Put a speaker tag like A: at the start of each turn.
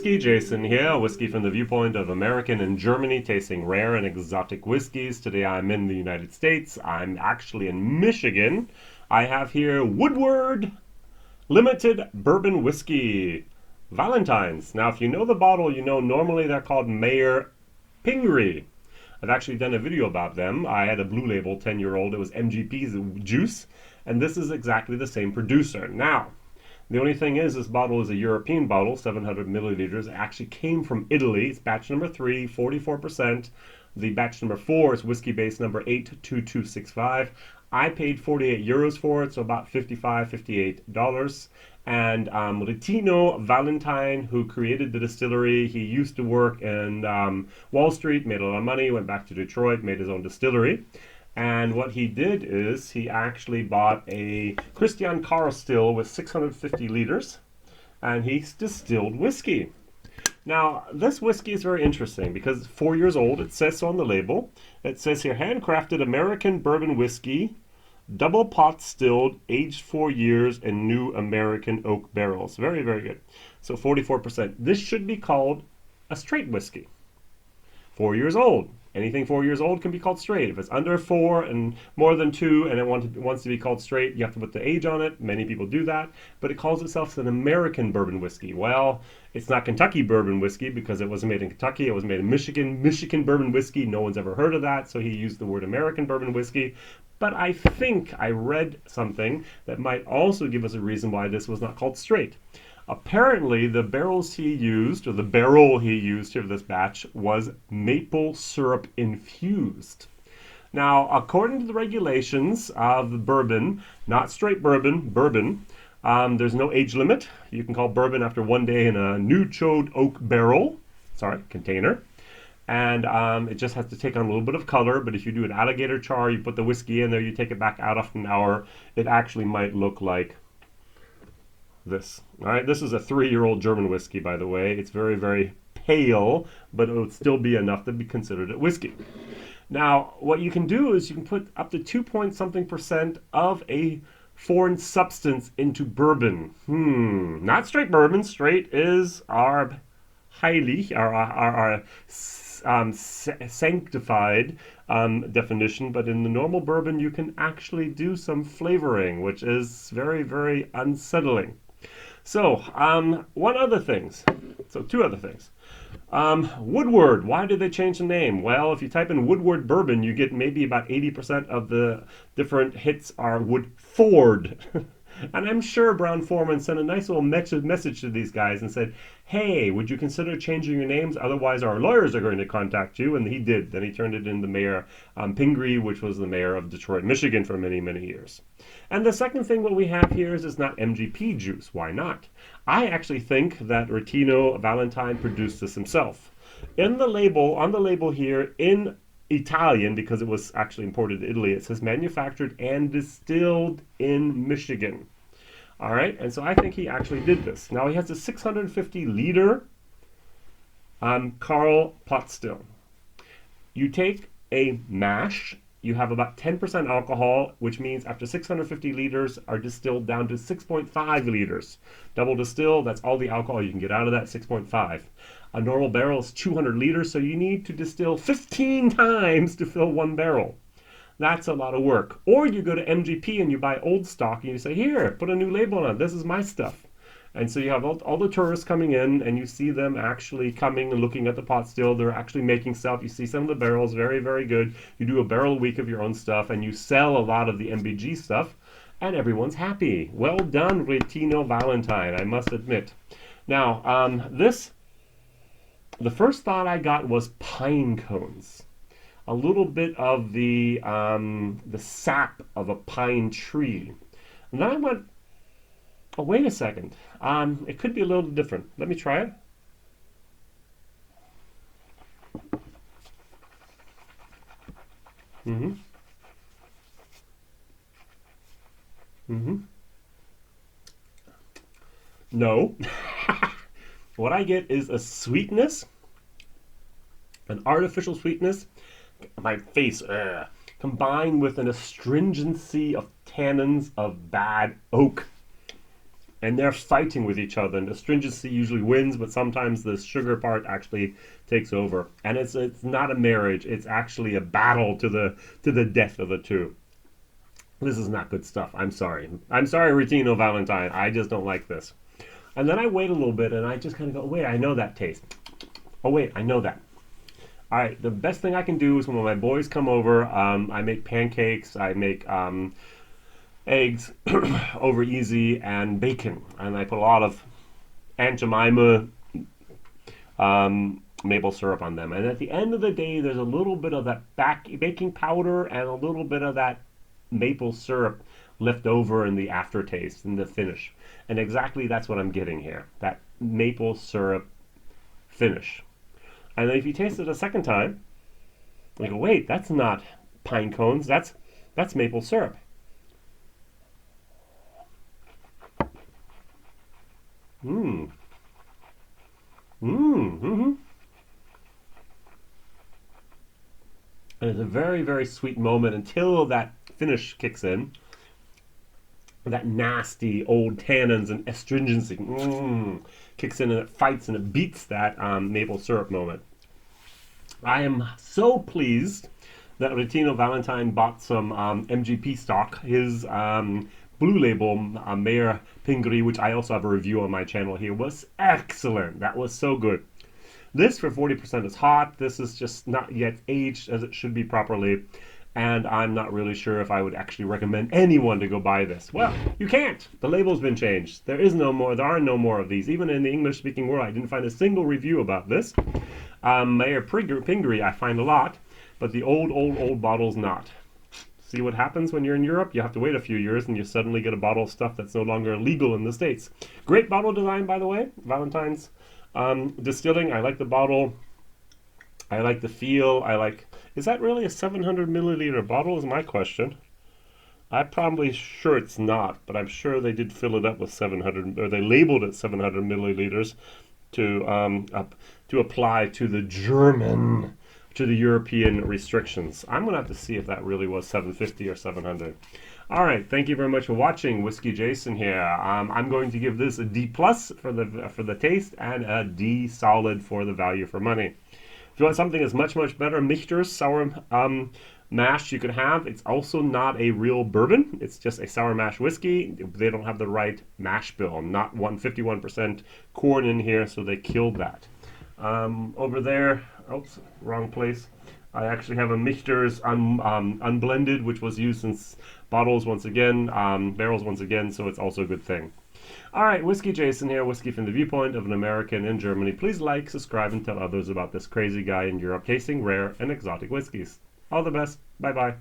A: WhiskyJason here, whiskey from the viewpoint of American and Germany, tasting rare and exotic whiskeys. Today I'm in the United States. I'm actually in Michigan. I have here Woodward Limited Bourbon Whiskey. Valentine's. Now, if you know the bottle, you know normally they're called Mayor Pingree. I've actually done a video about them. I had a blue label 10-year-old. It was MGP's juice, and this is exactly the same producer. Now, the only thing is, this bottle is a European bottle, 700 milliliters. It actually came from Italy. It's batch number 3, 44%. The batch number 4 is whiskey base number 82265. I paid 48 euros for it, so about $55, $58. And Latino Valentine, who created the distillery, he used to work in Wall Street, made a lot of money, went back to Detroit, made his own distillery. And what he did is he actually bought a Christian Carl still with 650 liters, and he distilled whiskey. Now, this whiskey is very interesting because it's 4 years old. It says so on the label. It says here, handcrafted American bourbon whiskey, double pot stilled, aged 4 years in new American oak barrels. Very, very good. So 44%. This should be called a straight whiskey. 4 years old. Anything 4 years old can be called straight. If it's under 4 and more than 2 and it wants to be called straight, you have to put the age on it. Many people do that. But it calls itself an American bourbon whiskey. Well, it's not Kentucky bourbon whiskey because it wasn't made in Kentucky. It was made in Michigan. Michigan bourbon whiskey, no one's ever heard of that. So he used the word American bourbon whiskey. But I think I read something that might also give us a reason why this was not called straight. Apparently, the barrels he used, or the barrel he used here for this batch, was maple syrup infused. Now, according to the regulations of the bourbon, not straight bourbon, there's no age limit. You can call bourbon after 1 day in a new-chode oak container. And it just has to take on a little bit of color, but if you do an alligator char, you put the whiskey in there, you take it back out after an hour, it actually might look like this. All right, this is a 3-year-old German whiskey, by the way. It's very, very pale, but it would still be enough to be considered a whiskey. Now, what you can do is you can put up to 2-point-something% of a foreign substance into bourbon. Not straight bourbon. Straight is our highly, our sanctified definition, but in the normal bourbon you can actually do some flavoring, which is very, very unsettling. So, two other things. Woodward, why did they change the name? Well, if you type in Woodward Bourbon, you get maybe about 80% of the different hits are Woodford. And I'm sure Brown-Forman sent a nice little message to these guys and said, hey, would you consider changing your names? Otherwise, our lawyers are going to contact you. And he did. Then he turned it into Mayor Pingree, which was the mayor of Detroit, Michigan for many, many years. And the second thing what we have here is it's not MGP juice. Why not? I actually think that Latino Valentine produced this himself. On the label here, in Italian, because it was actually imported to Italy, it says manufactured and distilled in Michigan. All right, and so I think he actually did this. Now he has a 650 liter Carl pot still. You take a mash, you have about 10% alcohol, which means after 650 liters are distilled down to 6.5 liters. Double distill, that's all the alcohol you can get out of that, 6.5. A normal barrel is 200 liters, so you need to distill 15 times to fill one barrel. That's a lot of work. Or you go to MGP and you buy old stock and you say, here, put a new label on it. This is my stuff. And so you have all the tourists coming in and you see them actually coming and looking at the pot still. They're actually making stuff. You see some of the barrels, very, very good. You do a barrel a week of your own stuff and you sell a lot of the MBG stuff and everyone's happy. Well done, Latino Valentine, I must admit. Now, the first thought I got was pine cones. A little bit of the sap of a pine tree. And then I went, oh, wait a second. It could be a little different. Let me try it. No. What I get is a sweetness, an artificial sweetness, my face, combined with an astringency of tannins of bad oak. and they're fighting with each other, and astringency usually wins, but sometimes the sugar part actually takes over, and it's not a marriage, it's actually a battle to the death of the two. This is not good stuff. I'm sorry, Retino Valentine, I just don't like this. And then I wait a little bit, and I just kind of go, wait, I know that taste. Oh wait, I know that. All right, the best thing I can do is when my boys come over, I make pancakes, I make eggs over easy, and bacon, and I put a lot of Aunt Jemima maple syrup on them. And at the end of the day, there's a little bit of that baking powder and a little bit of that maple syrup left over in the aftertaste, in the finish. And exactly that's what I'm getting here, that maple syrup finish. And then if you taste it a second time, you go, wait, that's not pine cones, that's maple syrup. Mmm. Mmm. Mm-hmm. And it's a very, very sweet moment until that finish kicks in. That nasty old tannins and astringency kicks in, and it fights and it beats that maple syrup moment. I am so pleased that Retino Valentine bought some MGP stock. His Blue Label Mayor Pingree, which I also have a review on my channel here, was excellent. That was so good. This for 40% is hot. This is just not yet aged as it should be properly. And I'm not really sure if I would actually recommend anyone to go buy this. Well, you can't. The label's been changed. There are no more of these. Even in the English-speaking world, I didn't find a single review about this. Mayor Pingree, I find a lot, but the old bottles not. See what happens when you're in Europe? You have to wait a few years and you suddenly get a bottle of stuff that's no longer legal in the States. Great bottle design, by the way. Valentine's Distilling. I like the bottle. I like the feel. Is that really a 700 milliliter bottle is my question. I'm probably sure it's not, but I'm sure they did fill it up with 700, or they labeled it 700 milliliters to apply to the European restrictions. I'm gonna have to see if that really was 750 or 700. All right, thank you very much for watching. WhiskyJason here. I'm going to give this a D+ for the taste and a D solid for the value for money. If you want something that's much better, Michter's sour mash you could have. It's also not a real bourbon. It's just a sour mash whiskey. They don't have the right mash bill. Not 51% corn in here, so they killed that. Over there, oops, wrong place. I actually have a Michter's unblended, which was used in bottles once again, barrels once again, so it's also a good thing. All right, WhiskyJason here, whiskey from the viewpoint of an American in Germany. Please like, subscribe, and tell others about this crazy guy in Europe tasting rare and exotic whiskeys. All the best. Bye-bye.